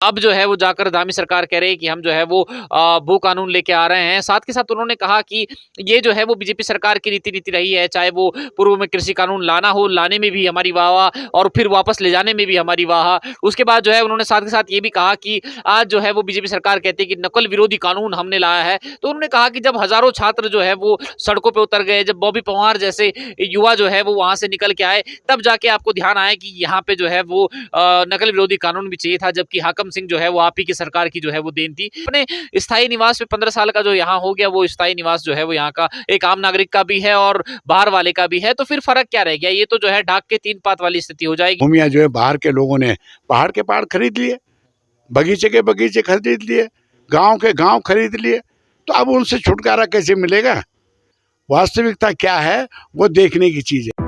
अब जो है वो जाकर धामी सरकार कह रही है कि हम जो है वो भू कानून लेके आ रहे हैं। साथ के साथ उन्होंने कहा कि ये जो है वो बीजेपी सरकार की नीति रही है, चाहे वो पूर्व में कृषि कानून लाना हो, लाने में भी हमारी वाह-वाह और फिर वापस ले जाने में भी हमारी वाह। उसके बाद जो है उन्होंने साथ के साथ ये भी कहा कि आज जो है वो बीजेपी सरकार कहती है कि नकल विरोधी कानून हमने लाया है। तो उन्होंने कहा कि जब हज़ारों छात्र जो है वो सड़कों पे उतर गए, जब बॉबी पंवार जैसे युवा जो है वो वहाँ से निकल के आए, तब जाके आपको ध्यान आया कि यहाँ पे जो है वो नकल विरोधी कानून भी चाहिए था, जबकि हाकम सिंह जो है वो आप ही की सरकार की जो है वो देन थी। अपने स्थायी निवास पे 15 साल का जो यहाँ हो गया, वो स्थायी निवास जो है वो यहाँ का एक आम नागरिक का भी है और बाहर वाले का भी है। तो फिर फ़र्क क्या रह गया? ये तो जो है ढाक के 3 पात वाली स्थिति हो जाएगी। भूमिया जो है बाहर के लोगों ने पहाड़ के पहाड़ खरीद लिए, बगीचे के बगीचे खरीद लिए, गांव के गांव खरीद लिए। तो अब उनसे छुटकारा कैसे मिलेगा? वास्तविकता क्या है वो देखने की चीज है।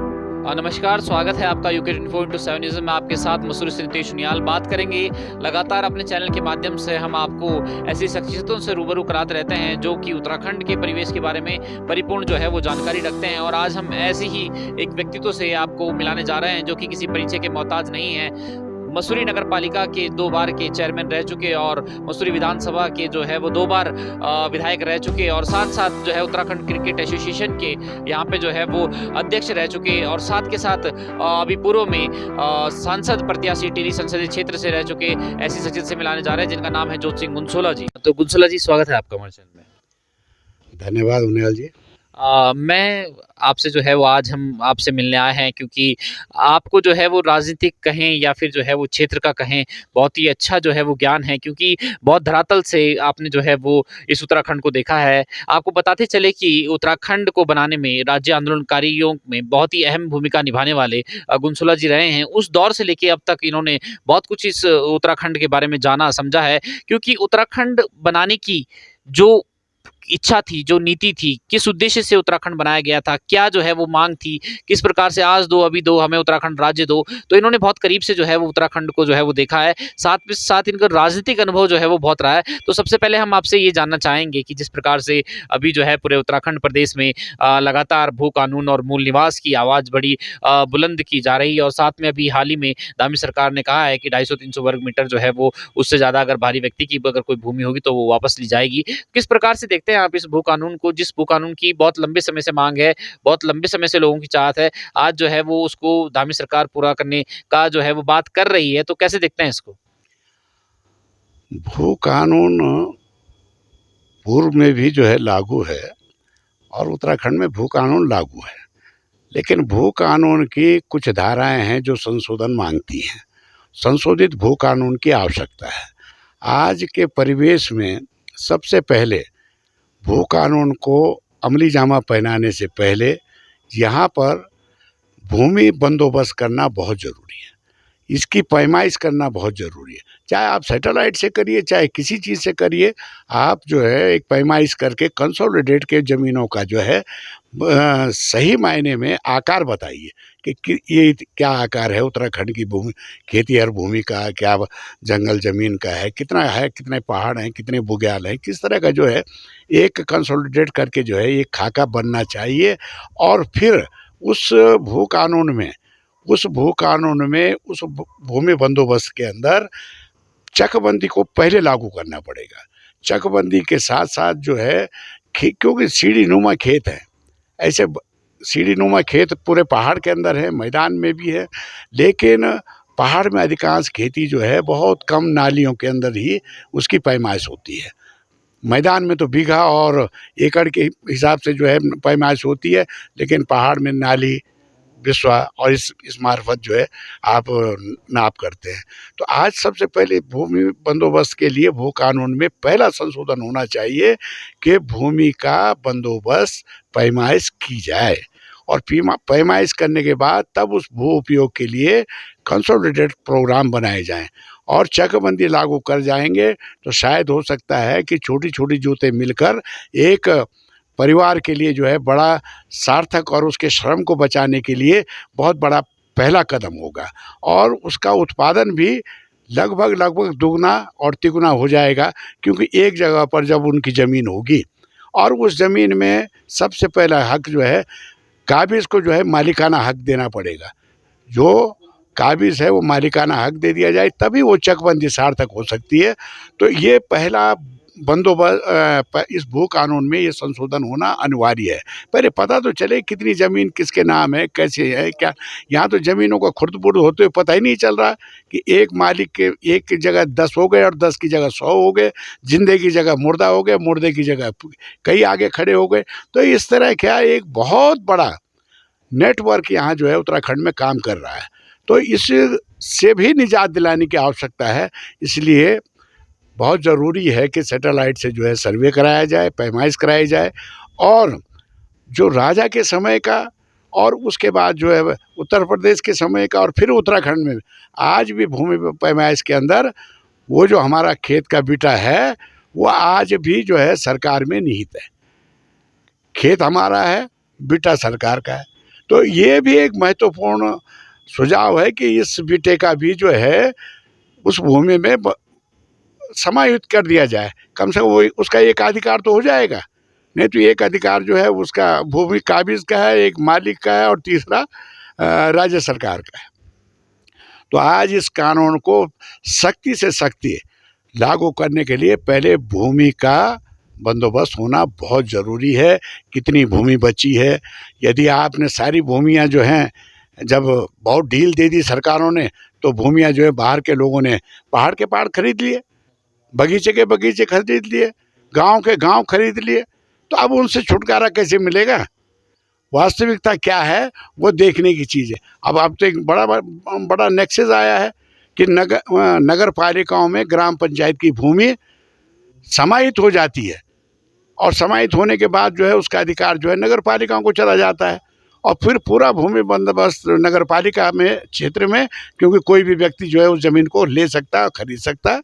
नमस्कार, स्वागत है आपका यूके इन्फो इंटू 7 न्यूज़ में। आपके साथ मसूरी से नितेश उनियाल बात करेंगे। लगातार अपने चैनल के माध्यम से हम आपको ऐसी शख्सियतों से रूबरू कराते रहते हैं जो कि उत्तराखंड के परिवेश के बारे में परिपूर्ण जो है वो जानकारी रखते हैं। और आज हम ऐसे ही एक व्यक्तित्व से आपको मिलाने जा रहे हैं जो कि किसी परिचय के मोहताज नहीं है। मसूरी नगर पालिका के 2 बार के चेयरमैन रह चुके और मसूरी विधानसभा के जो है वो 2 बार विधायक रह चुके और साथ-साथ जो है उत्तराखंड क्रिकेट एसोसिएशन के यहाँ पे जो है वो अध्यक्ष रह चुके और साथ के साथ अभी पूर्व में सांसद प्रत्याशी टिहरी संसदीय क्षेत्र से रह चुके ऐसी शख्सियत से मिलाने जा रहे हैं जिनका नाम है जोत सिंह गुनसोला जी। तो गुनसोला जी, स्वागत है आपका हमारे चैनल में। धन्यवाद उनियाल जी। मैं आपसे जो है वो आज हम आपसे मिलने आए हैं क्योंकि आपको जो है वो राजनीतिक कहें या फिर जो है वो क्षेत्र का कहें, बहुत ही अच्छा जो है वो ज्ञान है क्योंकि बहुत धरातल से आपने जो है वो इस उत्तराखंड को देखा है। आपको बताते चले कि उत्तराखंड को बनाने में राज्य आंदोलनकारियों में बहुत ही अहम भूमिका निभाने वाले गुनसोला जी रहे हैं। उस दौर से लेके अब तक इन्होंने बहुत कुछ इस उत्तराखंड के बारे में जाना, समझा है क्योंकि उत्तराखंड बनाने की जो इच्छा थी, जो नीति थी, किस उद्देश्य से उत्तराखंड बनाया गया था, क्या जो है वो माँग थी, किस प्रकार से आज दो, अभी दो, हमें उत्तराखंड राज्य दो। तो इन्होंने बहुत करीब से जो है वो उत्तराखंड को जो है वो देखा है। साथ में साथ इनका राजनीतिक अनुभव जो है वो बहुत रहा है। तो सबसे पहले हम आपसे ये जानना चाहेंगे कि जिस प्रकार से अभी जो है पूरे उत्तराखंड प्रदेश में लगातार भू कानून और मूल निवास की आवाज़ बड़ी बुलंद की जा रही है और साथ में अभी हाल ही में दामी सरकार ने कहा है कि 250-300 वर्ग मीटर जो है वो उससे ज़्यादा अगर भारी व्यक्ति की अगर कोई भूमि होगी तो वो वापस ली जाएगी। किस प्रकार से देखते हैं आप इस भू कानून को, जिस भू कानून की बहुत लंबे समय से मांग है, बहुत लंबे समय से लोगों की चाहत है, आज जो है वो उसको धामी सरकार पूरा करने का जो है वो बात कर रही है, तो कैसे देखते हैं इसको? भू कानून पूर्व में भी जो है लागू है और उत्तराखंड में भू कानून लागू है, लेकिन भू कानून की कुछ धाराएं हैं जो संशोधन मांगती हैं। संशोधित भू कानून की आवश्यकता है। आज के परिवेश में सबसे पहले भू कानून को अमली जामा पहनाने से पहले यहाँ पर भूमि बंदोबस्त करना बहुत ज़रूरी है। इसकी पैमाइश करना बहुत ज़रूरी है। चाहे आप सैटेलाइट से करिए, चाहे किसी चीज़ से करिए, आप जो है एक पैमाइश करके कंसोलिडेट के ज़मीनों का जो है सही मायने में आकार बताइए कि ये क्या आकार है उत्तराखंड की भूमि, खेतीहर भूमि का, क्या जंगल ज़मीन का है, कितने पहाड़ हैं, कितने बुग्याल हैं, किस तरह का जो है एक कंसोलिडेट करके जो है एक खाका बनना चाहिए। और फिर उस भू कानून में उस भूमि बंदोबस्त के अंदर चकबंदी को पहले लागू करना पड़ेगा। चकबंदी के साथ साथ जो है क्योंकि सीढ़ी नुमा खेत हैं, ऐसे सीढ़ी नुमा खेत पूरे पहाड़ के अंदर है, मैदान में भी है, लेकिन पहाड़ में अधिकांश खेती जो है बहुत कम नालियों के अंदर ही उसकी पैमाइश होती है। मैदान में तो बीघा और एकड़ के हिसाब से जो है पैमाइश होती है, लेकिन पहाड़ में नाली बिस्वा और इस मार्फत जो है आप नाप करते हैं। तो आज सबसे पहले भूमि बंदोबस्त के लिए भू कानून में पहला संशोधन होना चाहिए कि भूमि का बंदोबस्त पैमाइश की जाए और पैमाइश करने के बाद तब उस भू उपयोग के लिए कंसोलिडेटेड प्रोग्राम बनाए जाएं और चकबंदी लागू कर जाएंगे तो शायद हो सकता है कि छोटी छोटी जोतें मिलकर एक परिवार के लिए जो है बड़ा सार्थक और उसके श्रम को बचाने के लिए बहुत बड़ा पहला कदम होगा और उसका उत्पादन भी लगभग दुगना और तिगुना हो जाएगा, क्योंकि एक जगह पर जब उनकी ज़मीन होगी और उस ज़मीन में सबसे पहला हक जो है काबिज को जो है मालिकाना हक देना पड़ेगा। जो काबिज़ है वो मालिकाना हक दे दिया जाए, तभी वो चकबंदी सार्थक हो सकती है। तो ये पहला इस भू कानून में ये संशोधन होना अनिवार्य है। पहले पता तो चले कितनी ज़मीन किसके नाम है, कैसे है, क्या। यहाँ तो ज़मीनों का खुर्द-बुर्द होते हुए पता ही नहीं चल रहा कि एक मालिक के एक की जगह 10 हो गए और 10 की जगह 100 हो गए, ज़िंदे की जगह मुर्दा हो गए, मुर्दे की जगह कई आगे खड़े हो गए। तो इस तरह क्या एक बहुत बड़ा नेटवर्क यहाँ जो है उत्तराखंड में काम कर रहा है। तो इससे भी निजात दिलाने की आवश्यकता है। इसलिए बहुत ज़रूरी है कि सैटेलाइट से जो है सर्वे कराया जाए, पैमाइश कराई जाए, और जो राजा के समय का और उसके बाद जो है उत्तर प्रदेश के समय का और फिर उत्तराखंड में आज भी भूमि पैमाइश के अंदर वो जो हमारा खेत का बिटा है वो आज भी जो है सरकार में निहित है। खेत हमारा है, बिटा सरकार का है। तो ये भी एक महत्वपूर्ण सुझाव है कि इस बिटे का भी जो है उस भूमि में समाहित कर दिया जाए। कम से कम वो उसका एक अधिकार तो हो जाएगा। नहीं तो एक अधिकार जो है उसका भूमि काबिज़ का है, एक मालिक का है और तीसरा राज्य सरकार का है। तो आज इस कानून को सख्ती से सख्ती लागू करने के लिए पहले भूमि का बंदोबस्त होना बहुत ज़रूरी है। कितनी भूमि बची है, यदि आपने सारी भूमियाँ जो हैं जब बहुत ढील दे दी सरकारों ने, तो भूमियाँ जो है बाहर के लोगों ने पहाड़ के पहाड़ खरीद लिए, बगीचे के बगीचे खरीद लिए, गांव के गांव खरीद लिए। तो अब उनसे छुटकारा कैसे मिलेगा? वास्तविकता क्या है वो देखने की चीज़ है। अब तो एक बड़ा नेक्सस आया है कि नगर पालिकाओं में ग्राम पंचायत की भूमि समाहित हो जाती है, और समाहित होने के बाद जो है उसका अधिकार जो है नगर पालिकाओं को चला जाता है, और फिर पूरा भूमि बंदोबस्त नगर पालिका में क्षेत्र में, क्योंकि कोई भी व्यक्ति जो है उस ज़मीन को ले सकता है, खरीद सकता है,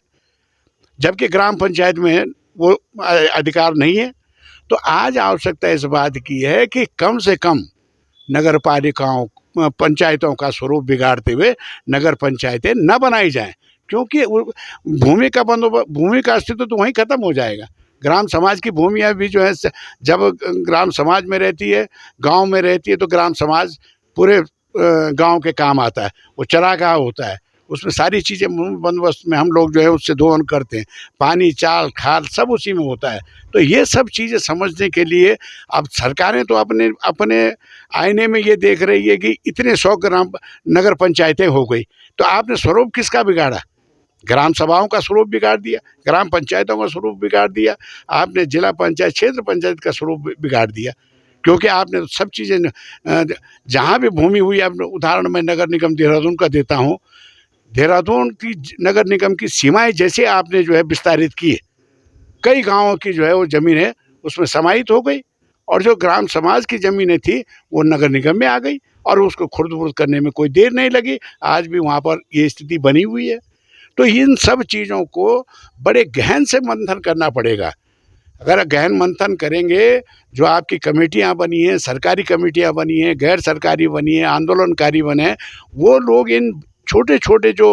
जबकि ग्राम पंचायत में वो अधिकार नहीं है। तो आज आवश्यकता इस बात की है कि कम से कम नगर पालिकाओं पंचायतों का स्वरूप बिगाड़ते हुए नगर पंचायतें न बनाई जाएं, क्योंकि भूमि का बंदोबस्त, भूमि का अस्तित्व तो वहीं ख़त्म हो जाएगा। ग्राम समाज की भूमियाँ भी जो है जब ग्राम समाज में रहती है, गांव में रहती है, तो ग्राम समाज पूरे गांव के काम आता है। वो चरागाह होता है, उसमें सारी चीज़ें बंदोबस्त में हम लोग जो है उससे दोहन करते हैं, पानी चाल खाल सब उसी में होता है। तो ये सब चीज़ें समझने के लिए अब सरकारें तो अपने अपने आईने में ये देख रही है कि इतने 100 ग्राम नगर पंचायतें हो गई, तो आपने स्वरूप किसका बिगाड़ा? ग्राम सभाओं का स्वरूप बिगाड़ दिया, ग्राम पंचायतों का स्वरूप बिगाड़ दिया, आपने जिला पंचायत क्षेत्र पंचायत का स्वरूप बिगाड़ दिया, क्योंकि आपने सब चीज़ें जहाँ भी भूमि हुई। अब उदाहरण मैं नगर निगम देहरादून का देता हूँ। देहरादून की नगर निगम की सीमाएं जैसे आपने जो है विस्तारित की, कई गांवों की जो है वो ज़मीनें उसमें समाहित हो गई, और जो ग्राम समाज की ज़मीनें थी वो नगर निगम में आ गई, और उसको खुर्द-बुर्द करने में कोई देर नहीं लगी। आज भी वहाँ पर ये स्थिति बनी हुई है। तो इन सब चीज़ों को बड़े गहन से मंथन करना पड़ेगा। अगर गहन मंथन करेंगे, जो आपकी कमेटियाँ बनी हैं, सरकारी कमेटियाँ बनी हैं, गैर सरकारी बनी हैं, आंदोलनकारी बने हैं, वो लोग इन छोटे-छोटे जो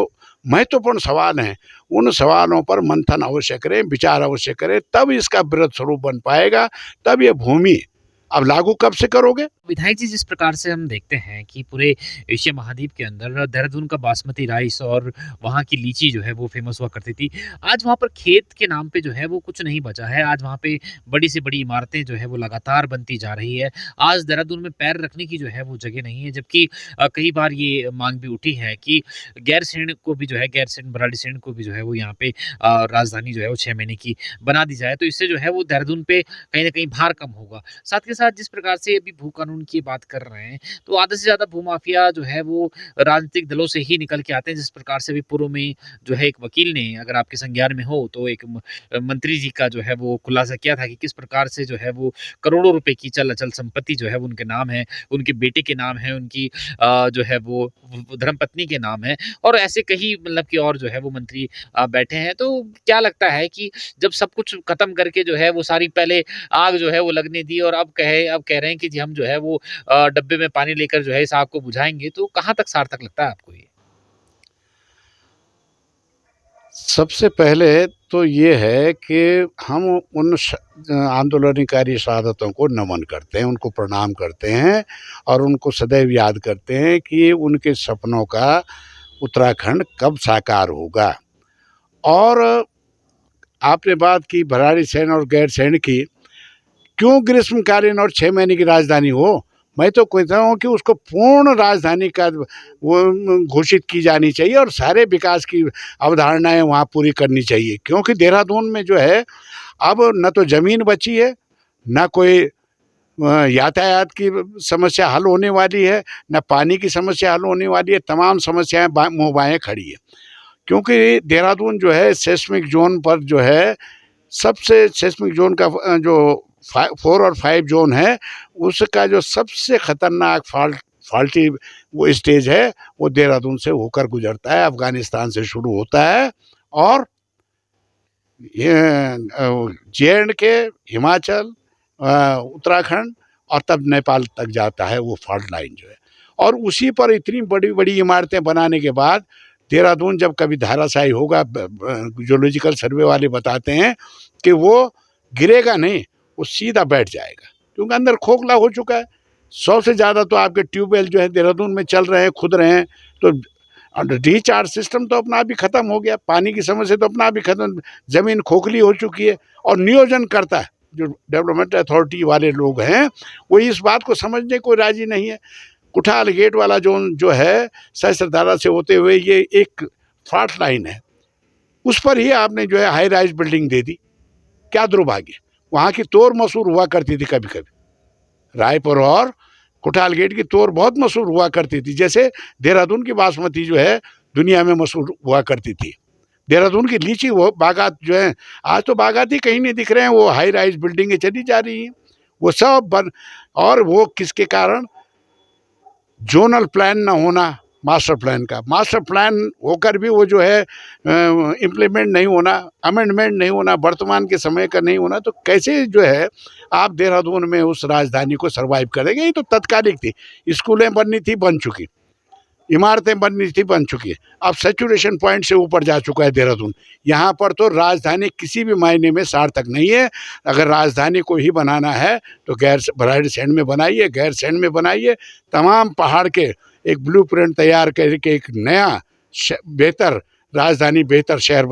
महत्वपूर्ण सवाल हैं, उन सवालों पर मंथन अवश्य करें, विचार अवश्य करें, तब इसका बृहद स्वरूप बन पाएगा। तब ये भूमि अब लागू कब से करोगे? विधायक जी, जिस प्रकार से हम देखते हैं कि पूरे एशिया महाद्वीप के अंदर देहरादून का बासमती राइस और वहाँ की लीची जो है वो फेमस हुआ करती थी। आज वहाँ पर खेत के नाम पे जो है वो कुछ नहीं बचा है। आज वहाँ पे बड़ी से बड़ी इमारतें जो है वो लगातार बनती जा रही है। आज देहरादून में पैर रखने की जो है वो जगह नहीं है, जबकि कई बार ये मांग भी उठी है कि गैरसैंण को भी जो है, गैरसैंण भराड़ीसैंण को भी जो है वो यहाँ पे राजधानी जो है वो 6 महीने की बना दी जाए, तो इससे जो है वो देहरादून पे कहीं न कहीं भार कम होगा। साथ के साथ जिस प्रकार से अभी भू कानून की बात कर रहे हैं, तो आधे से ज़्यादा भूमाफिया जो है वो राजनीतिक दलों से ही निकल के आते हैं। जिस प्रकार से अभी पूर्व में जो है एक वकील ने, अगर आपके संज्ञान में हो, तो एक मंत्री जी का जो है वो खुलासा किया था कि किस प्रकार से जो है वो करोड़ों रुपए की चल अचल संपत्ति जो है वो उनके नाम है, उनके बेटे के नाम है, उनकी जो है वो धर्मपत्नी के नाम है, और ऐसे कई मतलब कि और जो है वो मंत्री बैठे हैं। तो क्या लगता है कि जब सब कुछ खत्म करके जो है वो सारी पहले आग जो है वो लगने दी, और अब कह रहे हैं कि जी हम जो है वो डब्बे में पानी लेकर जो है इस आग को बुझाएँगे, तो कहाँ तक सार्थक लगता है आपको ये? सबसे पहले तो ये है कि हम उन आंदोलनकारी शहादतों को नमन करते हैं, उनको प्रणाम करते हैं, और उनको सदैव याद करते हैं कि उनके सपनों का उत्तराखंड कब साकार होगा। और आपने बात की भराड़ीसैंण और गैरसैंण की, क्यों ग्रीष्मकालीन और 6 महीने की राजधानी हो? मैं तो कहता हूँ कि उसको पूर्ण राजधानी का वो घोषित की जानी चाहिए और सारे विकास की अवधारणाएं वहाँ पूरी करनी चाहिए, क्योंकि देहरादून में जो है अब न तो ज़मीन बची है, न कोई यातायात की समस्या हल होने वाली है, न पानी की समस्या हल होने वाली है। तमाम समस्याएं मुँह बाएं खड़ी है, क्योंकि देहरादून जो है सेस्मिक जोन पर जो है, सबसे सेस्मिक जोन का जो 4 और 5 जोन है, उसका जो सबसे खतरनाक फॉल्टी वो स्टेज है, वो देहरादून से होकर गुजरता है, अफगानिस्तान से शुरू होता है और ये जे.एंड.के, हिमाचल, उत्तराखंड और तब नेपाल तक जाता है वो फॉल्ट लाइन जो है। और उसी पर इतनी बड़ी बड़ी इमारतें बनाने के बाद देहरादून जब कभी धाराशायी होगा, जियोलॉजिकल सर्वे वाले बताते हैं कि वो गिरेगा नहीं, वो सीधा बैठ जाएगा, क्योंकि अंदर खोखला हो चुका है। 100 से ज़्यादा तो आपके ट्यूबवेल जो है देहरादून में चल रहे हैं, खुद रहे हैं, तो रिचार्ज सिस्टम तो अपना आप ही ख़त्म हो गया, पानी की समस्या तो अपना आप ही ख़त्म, ज़मीन खोखली हो चुकी है। और नियोजन करता है जो डेवलपमेंट अथॉरिटी वाले लोग हैं, वो इस बात को समझने को राजी नहीं है। कुठाल गेट वाला जोन जो है सहस्त्रधारा से होते हुए ये एक फॉल्ट लाइन है, उस पर ही आपने जो है हाई राइज बिल्डिंग दे दी। क्या दुर्भाग्य! वहाँ की तोड़ मसूर हुआ करती थी कभी कभी, रायपुर और कुठाल गेट की तोड़ बहुत मशहूर हुआ करती थी, जैसे देहरादून की बासमती जो है दुनिया में मशहूर हुआ करती थी। देहरादून की लीची वो बागात जो है, आज तो बागात ही कहीं नहीं दिख रहे हैं, वो हाई राइज बिल्डिंगें चली जा रही हैं, वो सब बन। और वो किसके कारण? जोनल प्लान ना होना, मास्टर प्लान का। मास्टर प्लान होकर भी वो जो है इम्प्लीमेंट नहीं होना, अमेंडमेंट नहीं होना, वर्तमान के समय का नहीं होना, तो कैसे जो है आप देहरादून में उस राजधानी को सर्वाइव करेंगे? ये तो तत्कालिक थी, स्कूलें बननी थी, बन चुकी, इमारतें बननी थी, बन चुकी है। अब सैचुरेशन पॉइंट से ऊपर जा चुका है देहरादून। यहाँ पर तो राजधानी किसी भी मायने में सार्थक नहीं है। अगर राजधानी को ही बनाना है तो भराड़ीसैंण में बनाइए, गैरसैंण में बनाइए, तमाम पहाड़ के एक ब्लूप्रिंट तैयार करके एक नया बेहतर राजधानी, बेहतर शहर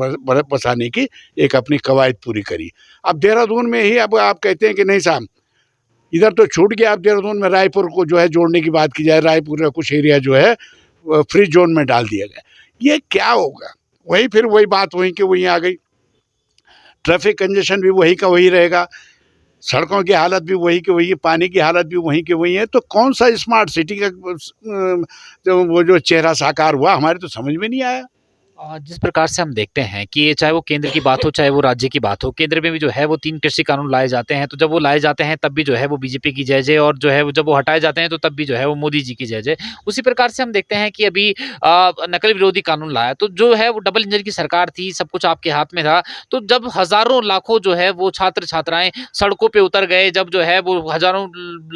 बसाने की एक अपनी कवायद पूरी करी। अब देहरादून में ही अब आप कहते हैं कि नहीं साहब, इधर तो छूट गया, अब देहरादून में रायपुर को जो है जोड़ने की बात की जाए, रायपुर का कुछ एरिया जो है फ्री जोन में डाल दिया गया। ये क्या होगा? वही फिर वही बात वहीं की वहीं आ गई। ट्रैफिक कंजेशन भी वही का वही रहेगा, सड़कों की हालत भी वही की वही है, पानी की हालत भी वही की वही है। तो कौन सा स्मार्ट सिटी का जो वो जो चेहरा साकार हुआ, हमारे तो समझ में नहीं आया। जिस प्रकार से हम देखते हैं कि चाहे वो केंद्र की बात हो, चाहे वो राज्य की बात हो, केंद्र में भी जो है वो 3 कृषि कानून लाए जाते हैं, तो जब वो लाए जाते हैं तब भी जो है वो बीजेपी की जय-जय, और जो है वो जब वो हटाए जाते हैं तो तब भी जो है वो मोदी जी की जय-जय। उसी प्रकार से हम देखते हैं कि अभी नकल विरोधी कानून लाया, तो जो है वो डबल इंजन की सरकार थी, सब कुछ आपके हाथ में था, तो जब हज़ारों लाखों जो है वो छात्र-छात्राएँ सड़कों पे उतर गए, जब जो है वो हज़ारों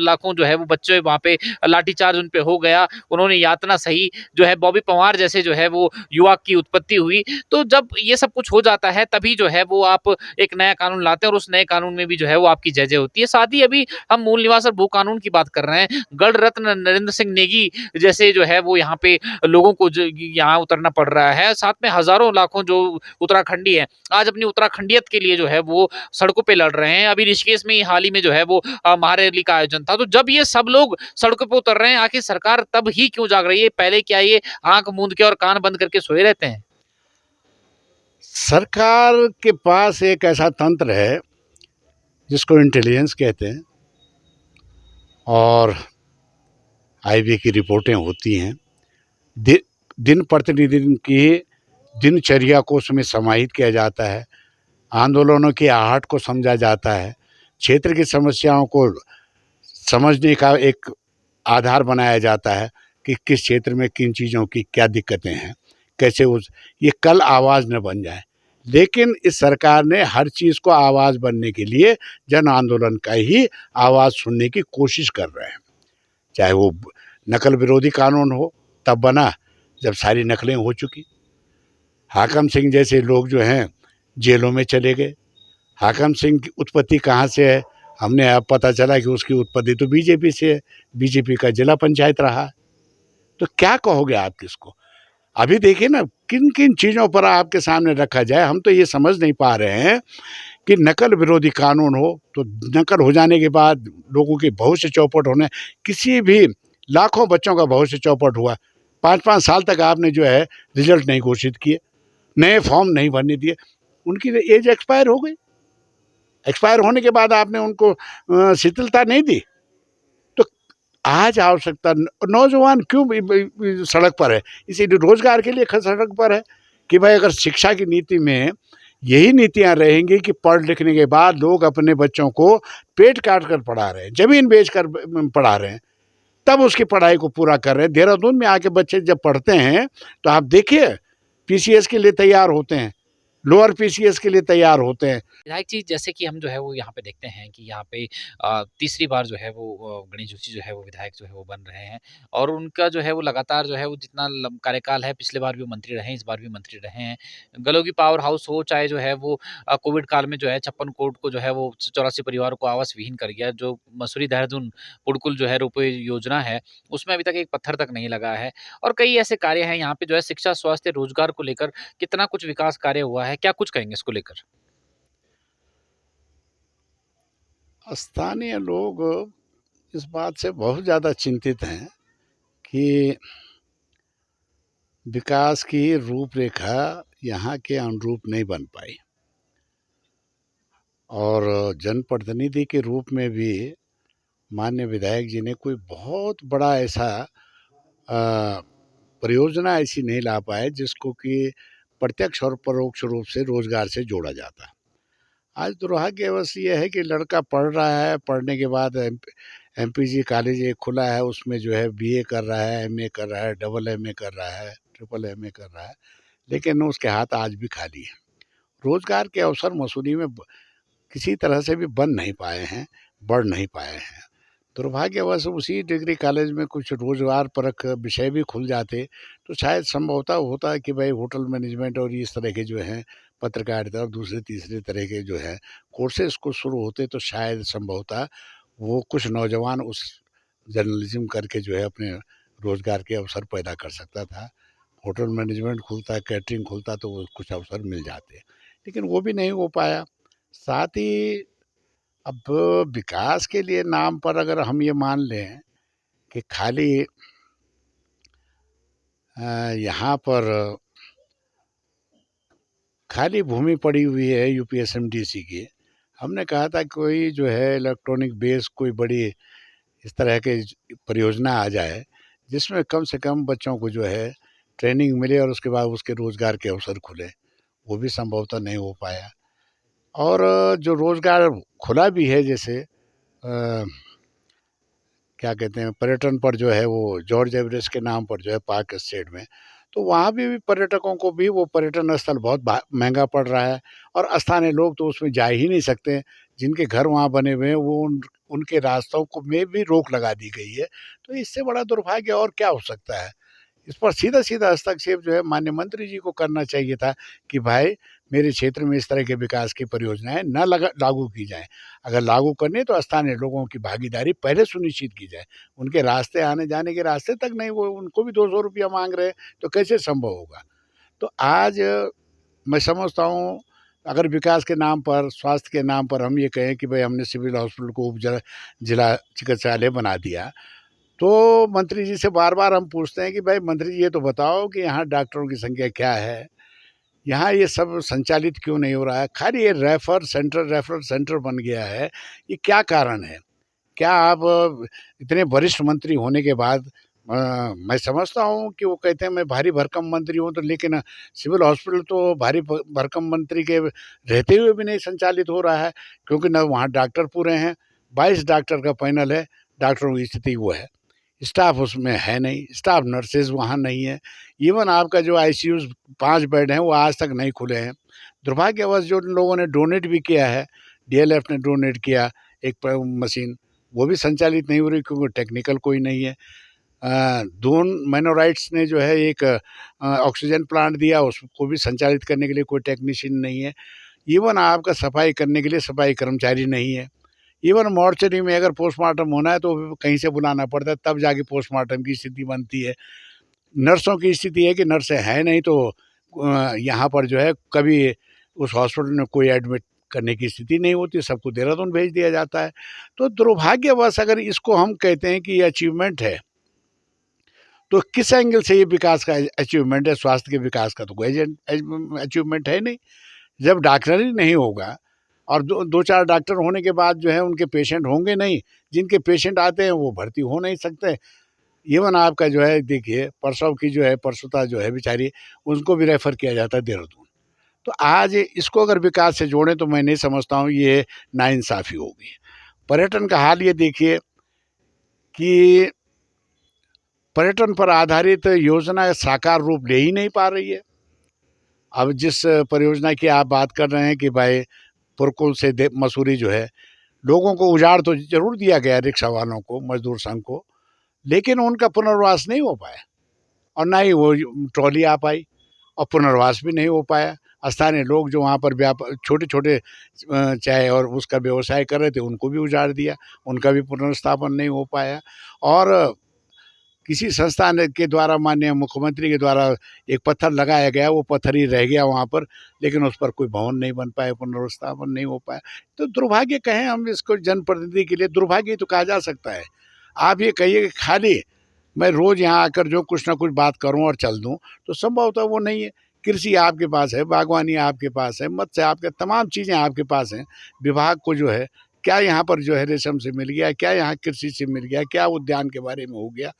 लाखों जो है वो बच्चे वहाँ पे लाठीचार्ज उन पे हो गया, उन्होंने यातना सही, जो है बॉबी पंवार जैसे जो है वो युवा की उत्पत्ति हुई। तो जब ये सब कुछ हो जाता है तभी जो है वो आप एक नया कानून लाते हैं, और उस नए कानून में भी जो है वो आपकी जय-जय होती है। साथ ही अभी हम मूल निवास और भू कानून की बात कर रहे हैं। गढ़ रत्न नरेंद्र सिंह नेगी जैसे जो है वो यहाँ पे लोगों को यहाँ उतरना पड़ रहा है। साथ में हज़ारों लाखों जो उत्तराखंडी हैं, आज अपनी उत्तराखंडियत के लिए जो है वो सड़कों पे लड़ रहे हैं। अभी ऋषिकेश में हाल ही में जो है वो महारैली का आयोजन था। तो जब ये सब लोग सड़कों पे उतर रहे हैं, आखिर सरकार तब ही क्यों जाग रही है? पहले क्या ये आँख मूंद के और कान बंद करके सोए रहते हैं? सरकार के पास एक ऐसा तंत्र है जिसको इंटेलिजेंस कहते हैं, और आईबी की रिपोर्टें होती हैं, दिन प्रतिदिन की दिनचर्या को उसमें समाहित किया जाता है, आंदोलनों की आहट को समझा जाता है, क्षेत्र की समस्याओं को समझने का एक आधार बनाया जाता है कि किस क्षेत्र में किन चीज़ों की क्या दिक्कतें हैं, कैसे ये कल आवाज़ न बन जाए। लेकिन इस सरकार ने हर चीज़ को आवाज़ बनने के लिए जन आंदोलन का ही आवाज़ सुनने की कोशिश कर रहे हैं। चाहे वो नकल विरोधी कानून हो, तब बना जब सारी नकलें हो चुकी। हाकम सिंह जैसे लोग जो हैं जेलों में चले गए। हाकम सिंह की उत्पत्ति कहाँ से है? हमने अब पता चला कि उसकी उत्पत्ति तो बीजेपी से है, बीजेपी का जिला पंचायत रहा। तो क्या कहोगे आप किसको? अभी देखिए ना, किन-किन चीज़ों पर आपके सामने रखा जाए, हम तो ये समझ नहीं पा रहे हैं कि नकल विरोधी कानून हो, तो नकल हो जाने के बाद लोगों के भविष्य चौपट होने, किसी भी लाखों बच्चों का भविष्य चौपट हुआ। 5-5 साल तक आपने जो है रिज़ल्ट नहीं घोषित किए, नए फॉर्म नहीं भरने दिए, उनकी एज एक्सपायर हो गई। एक्सपायर होने के बाद आपने उनको शिथिलता नहीं दी। तो आज आवश्यकता नौजवान क्यों सड़क पर है, इसीलिए रोजगार के लिए सड़क पर है कि भाई अगर शिक्षा की नीति में यही नीतियां रहेंगी कि पढ़ लिखने के बाद लोग अपने बच्चों को पेट काट कर पढ़ा रहे हैं, जमीन बेच कर पढ़ा रहे हैं, तब उसकी पढ़ाई को पूरा कर रहे हैं। देहरादून में आके बच्चे जब पढ़ते हैं तो आप देखिए पीसीएस के लिए तैयार होते हैं, लोअर पीसीएस के लिए तैयार होते हैं। विधायक जी, जैसे कि हम जो है वो यहाँ पे देखते हैं कि यहाँ पे तीसरी बार जो है वो गणेश जोशी जो है वो विधायक जो है वो बन रहे हैं और उनका जो है वो लगातार जो है वो जितना कार्यकाल है, पिछले बार भी वो मंत्री रहे हैं, इस बार भी मंत्री रहे हैं। गलोगी पावर हाउस हो, चाहे जो है वो कोविड काल में जो है 56 करोड़ को जो है वो 84 परिवारों को आवास विहीन कर गया। जो मसूरी देहरादून पुडकुल जो है रोपवे योजना है, उसमें अभी तक एक पत्थर तक नहीं लगा है और कई ऐसे कार्य हैं यहाँ पे जो है शिक्षा, स्वास्थ्य, रोजगार को लेकर कितना कुछ विकास कार्य हुआ है। क्या कुछ कहेंगे इसको लेकर? स्थानीय लोग इस बात से बहुत ज़्यादा चिंतित हैं कि विकास की रूपरेखा यहाँ के अनुरूप नहीं बन पाई और जनप्रतिनिधि के रूप में भी माननीय विधायक जी ने कोई बहुत बड़ा ऐसा परियोजना ऐसी नहीं ला पाए जिसको कि प्रत्यक्ष और परोक्ष रूप से रोजगार से जोड़ा जाता। आज दुर्भाग्यवश ये है कि लड़का पढ़ रहा है, पढ़ने के बाद एमपीजी कॉलेज एक खुला है, उसमें जो है बीए कर रहा है, एमए कर रहा है, डबल एमए कर रहा है, ट्रिपल एमए कर रहा है, लेकिन उसके हाथ आज भी खाली है। रोजगार के अवसर मसूरी में किसी तरह से भी बन नहीं पाए हैं, बढ़ नहीं पाए हैं। दुर्भाग्यवश उसी डिग्री कॉलेज में कुछ रोजगार परक विषय भी खुल जाते तो शायद संभवतः होता है कि भाई होटल मैनेजमेंट और इस तरह के जो हैं पत्रकारिता और दूसरे तीसरे तरह के जो है कोर्सेज को शुरू होते तो शायद संभवतः वो कुछ नौजवान उस जर्नलिज्म करके जो है अपने रोजगार के अवसर पैदा कर सकता था। होटल मैनेजमेंट खुलता, कैटरिंग खुलता तो वो कुछ अवसर मिल जाते, लेकिन वो भी नहीं हो पाया। साथ ही अब विकास के लिए नाम पर अगर हम ये मान लें कि खाली यहाँ पर खाली भूमि पड़ी हुई है यूपीएसएमडीसी की, हमने कहा था कोई जो है इलेक्ट्रॉनिक बेस कोई बड़ी इस तरह के परियोजना आ जाए जिसमें कम से कम बच्चों को जो है ट्रेनिंग मिले और उसके बाद उसके रोजगार के अवसर खुले, वो भी संभवतः नहीं हो पाया। और जो रोजगार खुला भी है जैसे क्या कहते हैं पर्यटन पर जो है वो जॉर्ज एवरेस्ट के नाम पर जो है पार्क स्टेट में, तो वहाँ भी पर्यटकों को भी वो पर्यटन स्थल बहुत महंगा पड़ रहा है और स्थानीय लोग तो उसमें जा ही नहीं सकते। जिनके घर वहाँ बने हुए हैं वो उनके रास्तों को में भी रोक लगा दी गई है। तो इससे बड़ा दुर्भाग्य और क्या हो सकता है। इस पर सीधा सीधा हस्तक्षेप जो है माननीय मंत्री जी को करना चाहिए था कि भाई मेरे क्षेत्र में इस तरह के विकास की परियोजनाएं न लागू की जाएं। अगर लागू करनी है तो स्थानीय लोगों की भागीदारी पहले सुनिश्चित की जाए। उनके रास्ते आने जाने के रास्ते तक नहीं, वो उनको भी 200 रुपया मांग रहे हैं तो कैसे संभव होगा। तो आज मैं समझता हूँ अगर विकास के नाम पर, स्वास्थ्य के नाम पर हम ये कहें कि भाई हमने सिविल हॉस्पिटल को उप जिला चिकित्सालय बना दिया, तो मंत्री जी से बार बार हम पूछते हैं कि भाई मंत्री जी ये तो बताओ कि यहाँ डॉक्टरों की संख्या क्या है, यहाँ ये सब संचालित क्यों नहीं हो रहा है। खाली ये रेफरल सेंटर बन गया है, ये क्या कारण है। क्या आप इतने वरिष्ठ मंत्री होने के बाद मैं समझता हूँ कि वो कहते हैं मैं भारी भरकम मंत्री हूँ, तो लेकिन सिविल हॉस्पिटल तो भारी भरकम मंत्री के रहते हुए भी नहीं संचालित हो रहा है, क्योंकि न वहाँ डॉक्टर पूरे हैं। 22 डॉक्टर का पैनल है, डॉक्टरों की स्थिति वो है, स्टाफ उसमें है नहीं, स्टाफ नर्सेज वहाँ नहीं है। इवन आपका जो आईसीयूज़ 5 बेड हैं वो आज तक नहीं खुले हैं। दुर्भाग्यवश जो लोगों ने डोनेट भी किया है, डीएलएफ ने डोनेट किया एक मशीन, वो भी संचालित नहीं हो रही क्योंकि टेक्निकल कोई नहीं है। दून मैनोराइट्स ने जो है एक ऑक्सीजन प्लांट दिया, उसको भी संचालित करने के लिए कोई टेक्नीशियन नहीं है। इवन आपका सफाई करने के लिए सफाई कर्मचारी नहीं है। इवन मॉर्चरी में अगर पोस्टमार्टम होना है तो कहीं से बुलाना पड़ता है, तब जाके पोस्टमार्टम की स्थिति बनती है। नर्सों की स्थिति है कि नर्सें हैं नहीं, तो यहाँ पर जो है कभी उस हॉस्पिटल में कोई एडमिट करने की स्थिति नहीं होती, सबको देहरादून भेज दिया जाता है। तो दुर्भाग्यवश अगर इसको हम कहते हैं कि ये अचीवमेंट है, तो किस एंगल से ये विकास का अचीवमेंट है? स्वास्थ्य के विकास का तो कोई अचीवमेंट है नहीं। जब डॉक्टर ही नहीं होगा और दो चार डॉक्टर होने के बाद जो है उनके पेशेंट होंगे नहीं, जिनके पेशेंट आते हैं वो भर्ती हो नहीं सकते। इवन आपका जो है देखिए प्रसव की जो है प्रसूता जो है बेचारी, उनको भी रेफ़र किया जाता है देहरादून। तो आज इसको अगर विकास से जोड़ें तो मैं नहीं समझता हूँ ये नाइंसाफ़ी होगी। पर्यटन का हाल ये देखिए कि पर्यटन पर आधारित योजना साकार रूप ले ही नहीं पा रही है। अब जिस परियोजना की आप बात कर रहे हैं कि भाई पुरकुल से मसूरी जो है, लोगों को उजाड़ तो ज़रूर दिया गया, रिक्शा वालों को, मज़दूर संघ को, लेकिन उनका पुनर्वास नहीं हो पाया और ना ही वो ट्रॉली आ पाई और पुनर्वास भी नहीं हो पाया। स्थानीय लोग जो वहाँ पर छोटे-छोटे चाय और उसका व्यवसाय कर रहे थे, उनको भी उजाड़ दिया, उनका भी पुनर्स्थापन नहीं हो पाया। और किसी संस्था ने के द्वारा, माननीय मुख्यमंत्री के द्वारा एक पत्थर लगाया गया, वो पत्थर ही रह गया वहाँ पर, लेकिन उस पर कोई भवन नहीं बन पाए, पुनर्स्थापन नहीं हो पाया। तो दुर्भाग्य कहें हम इसको, जनप्रतिनिधि के लिए दुर्भाग्य ही तो कहा जा सकता है। आप ये कहिए कि खाली मैं रोज़ यहाँ आकर जो कुछ ना कुछ बात करूँ और चल दूँ, तो संभवतः वो नहीं है। कृषि आपके पास है, बागवानी आपके पास है, मत्स्य आपके, तमाम चीज़ें आपके पास हैं। विभाग को जो है, क्या यहाँ पर जो है रेशम से मिल गया, क्या यहाँ कृषि से मिल गया, क्या उद्यान के बारे में हो गया?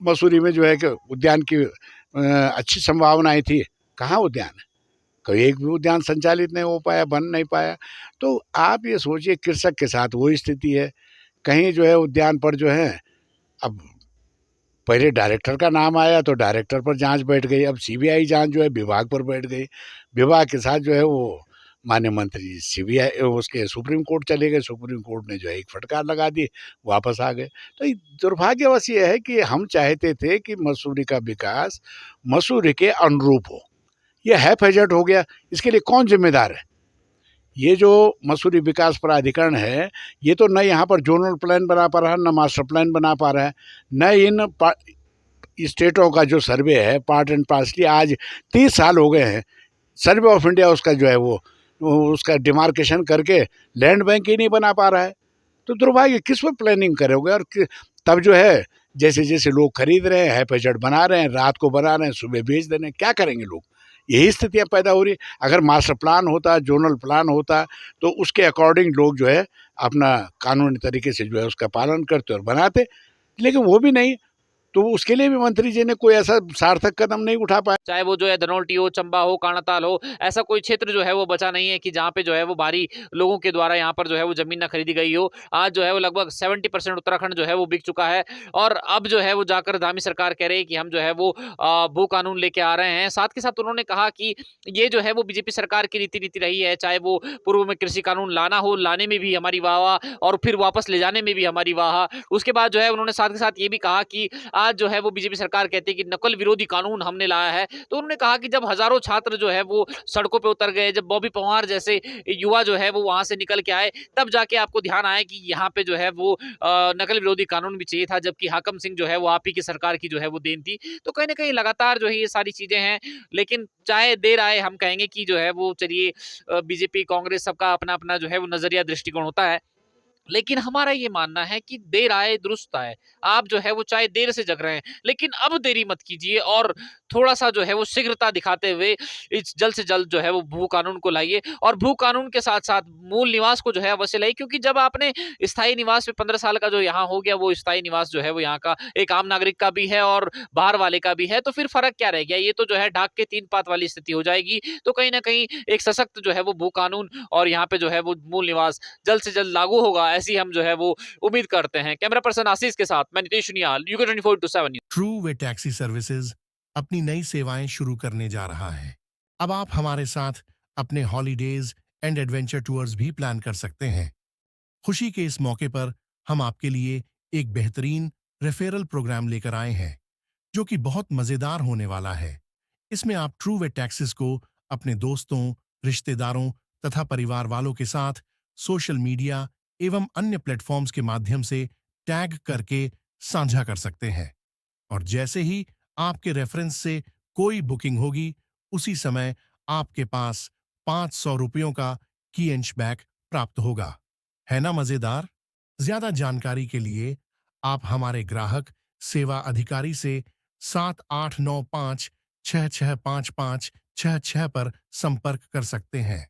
मसूरी में जो है कि उद्यान की अच्छी संभावनाएँ थी, कहाँ उद्यान है? कोई एक भी उद्यान संचालित नहीं हो पाया, बन नहीं पाया। तो आप ये सोचिए कृषक के साथ वो स्थिति है। कहीं जो है उद्यान पर जो है, अब पहले डायरेक्टर का नाम आया तो डायरेक्टर पर जाँच बैठ गई, अब सीबीआई जाँच जो है विभाग पर बैठ गई। विभाग के साथ जो है वो माननीय मंत्री सीबीआई उसके सुप्रीम कोर्ट चले गए, सुप्रीम कोर्ट ने जो है एक फटकार लगा दी, वापस आ गए। तो ये दुर्भाग्यवश ये है कि हम चाहते थे कि मसूरी का विकास मसूरी के अनुरूप हो। ये हैफ़-हैज़र्ड हो गया, इसके लिए कौन ज़िम्मेदार है? ये जो मसूरी विकास प्राधिकरण है, ये तो न यहाँ पर ज़ोनल प्लान बना पा रहा है, न मास्टर प्लान बना पा रहा है, न इन स्टेटों का जो सर्वे है पार्ट एंड पार्सली, आज 30 साल हो गए हैं। सर्वे ऑफ इंडिया उसका जो है वो उसका डिमार्केशन करके लैंड बैंक ही नहीं बना पा रहा है। तो दुर्भाग्य, किस पे प्लानिंग करोगे? और तब जो है जैसे जैसे लोग खरीद रहे हैं, हैफ़-हैज़र्ड बना रहे हैं, रात को बना रहे हैं, सुबह बेच दे रहे हैं, क्या करेंगे लोग? यही स्थितियाँ पैदा हो रही है। अगर मास्टर प्लान होता, ज़ोनल प्लान होता, तो उसके अकॉर्डिंग लोग जो है अपना कानूनी तरीके से जो है उसका पालन करते और बनाते, लेकिन वो भी नहीं। तो उसके लिए भी मंत्री जी ने कोई ऐसा सार्थक कदम नहीं उठा पाया। चाहे वो जो है धनौल्टी हो, चंबा हो, काणाताल हो, ऐसा कोई क्षेत्र जो है वो बचा नहीं है कि जहाँ पे जो है वो बाहरी लोगों के द्वारा यहाँ पर जो है वो ज़मीन ना खरीदी गई हो। आज जो है वो लगभग 70% उत्तराखंड जो है वो बिक चुका है और अब जो है वो जाकर धामी सरकार कह रही है कि हम जो है वो भू कानून लेके आ रहे हैं। साथ के साथ उन्होंने कहा कि ये जो है वो बीजेपी सरकार की रीति-नीति रही है, चाहे वो पूर्व में कृषि कानून लाना हो, लाने में भी हमारी वाह-वाह और फिर वापस ले जाने में भी हमारी वाह। उसके बाद जो है उन्होंने साथ के साथ ये भी कहा कि आज जो है वो बीजेपी सरकार कहती है कि नकल विरोधी कानून हमने लाया है। तो उन्होंने कहा कि जब हजारों छात्र जो है वो सड़कों पे उतर गए, जब बॉबी पंवार जैसे युवा जो है वो वहां से निकल के आए, तब जाके आपको ध्यान आया कि यहाँ पे जो है वो नकल विरोधी कानून भी चाहिए था, जबकि हाकम सिंह जो है वो आप ही की सरकार की जो है वो देन थी। तो कहीं ना कहीं लगातार जो है ये सारी चीजें हैं, लेकिन चाहे देर आए हम कहेंगे कि जो है वो चलिए बीजेपी कांग्रेस सबका अपना अपना जो है वो नजरिया दृष्टिकोण होता है, लेकिन हमारा ये मानना है कि देर आए दुरुस्त आए। आप जो है वो चाहे देर से जग रहे हैं, लेकिन अब देरी मत कीजिए और थोड़ा-सा जो है वो शीघ्रता दिखाते हुए इस जल्द से जल्द जो है वो भू कानून को लाइए और भू कानून के साथ-साथ मूल निवास को जो है अवश्य लाइए, क्योंकि जब आपने स्थायी निवास पे 15 साल का जो यहाँ हो गया, वो स्थायी निवास जो है वो यहाँ का एक आम नागरिक का भी है और बाहर वाले का भी है, तो फिर फ़र्क क्या रह गया? ये तो जो है ढाक के 3 पात वाली स्थिति हो जाएगी। तो कहीं न कहीं एक सशक्त जो है वो भू कानून और यहाँ पे जो है वो मूल निवास जल्द से जल्द लागू होगा, ऐसी हम जो है वो उम्मीद करते हैं। कैमरा पर्सन आशीष के साथ मैं Nitesh Niall, UK 24/7 news. True वे टैक्सी सर्विसेज अपनी नई सेवाएं शुरू करने जा रहा है। अब आप हमारे साथ अपने हॉलीडेज एंड एडवेंचर टूर्स भी प्लान कर सकते हैं। खुशी के इस मौके पर हम आपके लिए एक बेहतरीन रेफरल प्रोग्राम लेकर आए हैं, जो कि बहुत मजेदार होने वाला है। इसमें आप ट्रू वे टैक्सीज को अपने दोस्तों, रिश्तेदारों तथा परिवार वालों के साथ सोशल मीडिया एवं अन्य प्लेटफॉर्म्स के माध्यम से टैग करके साझा कर सकते हैं। और जैसे ही आपके रेफरेंस से कोई बुकिंग होगी, उसी समय आपके पास 500 रुपयों का की इंच बैक प्राप्त होगा। है ना मजेदार? ज्यादा जानकारी के लिए आप हमारे ग्राहक सेवा अधिकारी से 7895 6655 66 पर संपर्क कर सकते हैं।